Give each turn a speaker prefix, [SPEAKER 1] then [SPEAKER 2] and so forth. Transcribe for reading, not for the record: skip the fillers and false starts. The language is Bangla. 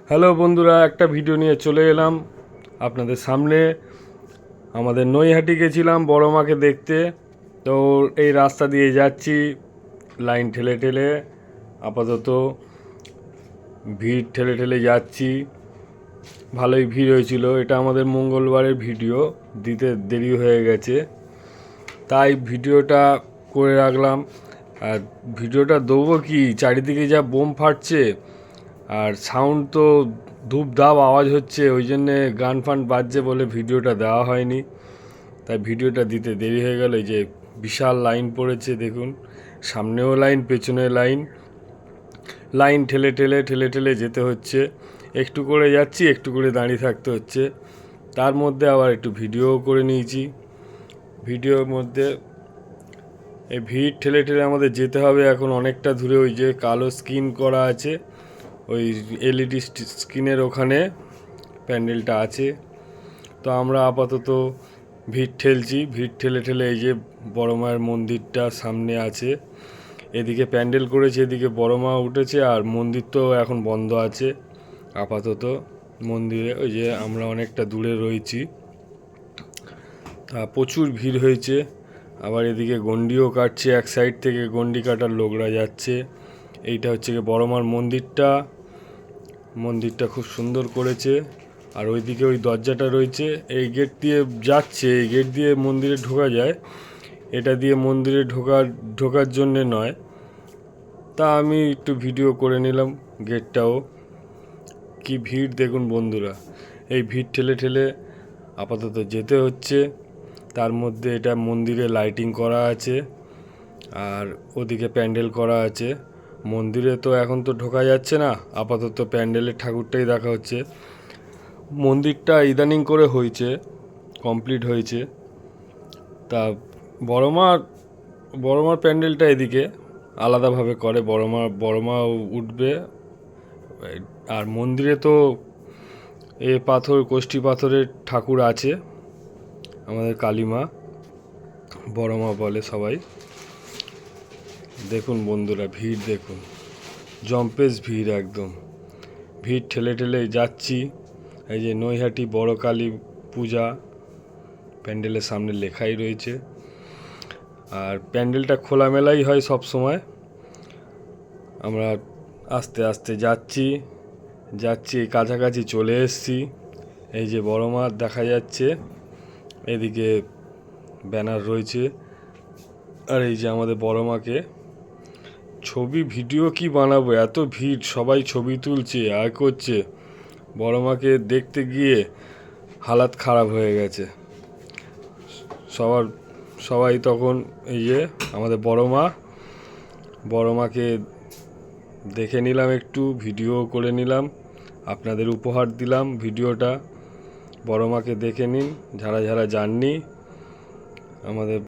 [SPEAKER 1] হ্যালো বন্ধুরা, একটা ভিডিও নিয়ে চলে এলাম আপনাদের সামনে। আমাদের নৈহাটি গেছিলাম বড় মাকে দেখতে। তো এই রাস্তা দিয়ে যাচ্ছি লাইন ঠেলে ঠেলে, আপাতত ভিড় ঠেলে ঠেলে যাচ্ছি। ভালোই ভিড় হয়েছিল। এটা আমাদের মঙ্গলবারের ভিডিও, দিতে দেরি হয়ে গেছে, তাই ভিডিওটা করে রাখলাম। আর ভিডিওটা দেবো কি, চারিদিকে যা বোম ফাটছে আর সাউন্ড তো ধূপ ধাপ আওয়াজ হচ্ছে, ওই জন্যে গান ফান বাজছে বলে ভিডিওটা দেওয়া হয়নি। তাই ভিডিওটা দিতে দেরি হয়ে গেল। এই যে বিশাল লাইন পড়েছে দেখুন, সামনেও লাইন, পেছনে লাইন, লাইন ঠেলে ঠেলে ঠেলে ঠেলে যেতে হচ্ছে। একটু করে যাচ্ছি, একটু করে দাঁড়িয়ে থাকতে হচ্ছে। তার মধ্যে আবার একটু ভিডিও করে নিয়েছি। ভিডিওর মধ্যে এই ভিড় ঠেলে ঠেলে আমাদের যেতে হবে এখন অনেকটা দূরে। ওই যে কালো স্ক্রিন করা আছে, ওই এলইডি স্ক্রিনের ওখানে প্যান্ডেলটা আছে। তো আমরা আপাতত ভিড় ঠেলছি, ভিড় ঠেলে ঠেলে এই যে বড় মায়ের মন্দিরটা সামনে আছে। এদিকে প্যান্ডেল করেছে, এদিকে বড় মা উঠেছে, আর মন্দির তো এখন বন্ধ আছে আপাতত। মন্দিরে ওই যে আমরা অনেকটা দূরে রয়েছি, তা প্রচুর ভিড় হয়েছে। আবার এদিকে গন্ডিও কাটছে, এক সাইড থেকে গন্ডি কাটার লোকরা যাচ্ছে। এইটা হচ্ছে কি বড় মার মন্দিরটা। মন্দিরটা খুব সুন্দর করেছে। আর ওইদিকে ওই দরজাটা রয়েছে, এই গেট দিয়ে যাচ্ছে, এই গেট দিয়ে মন্দিরে ঢোকা যায়। এটা দিয়ে মন্দিরে ঢোকার জন্যে নয়। তা আমি একটু ভিডিও করে নিলাম গেটটাও। কি ভিড় দেখুন বন্ধুরা, এই ভিড় ঠেলে ঠেলে আপাতত যেতে হচ্ছে। তার মধ্যে এটা মন্দিরে লাইটিং করা আছে, আর ওদিকে প্যান্ডেল করা আছে। মন্দিরে তো এখন তো ঢোকা যাচ্ছে না, আপাতত প্যান্ডেলের ঠাকুরটাই দেখা হচ্ছে। মন্দিরটা ইদানিং করে হয়েছে, কমপ্লিট হয়েছে। তা বড়মার প্যান্ডেলটা এদিকে আলাদাভাবে করে। বড়মা উঠবে। আর মন্দিরে তো কোষ্ঠী পাথরের ঠাকুর আছে, আমাদের কালীমা, বড়মা বলে সবাই। দেখুন বন্ধুরা, ভিড় দেখুন, জম্পেশ ভিড় একদম। ভিড় ঠেলে ঠেলে যাচ্ছি। এই যে নৈহাটি বড় কালী পূজা, প্যান্ডেলের সামনে লেখাই রয়েছে। আর প্যান্ডেলটা খোলামেলাই হয় সব সময়। আমরা আস্তে আস্তে যাচ্ছি, কাছাকাছি চলে এসেছি। এই যে বড় মা দেখা যাচ্ছে, এদিকে ব্যানার রয়েছে। আর এই যে আমাদের বড় মাকে ছবি ভিডিও কি বানাবো, এত ভিড়, সবাই ছবি তুলছে আর করছে। বড় মাকে দেখতে গিয়ে হালাত খারাপ হয়ে গেছে সবাই তখন। এই যে আমাদের বড় মাকে দেখে নিলাম, একটু ভিডিও করে নিলাম, আপনাদের উপহার দিলাম ভিডিওটা। বড় মাকে দেখে নিন যারা যারা যাননি আমাদের।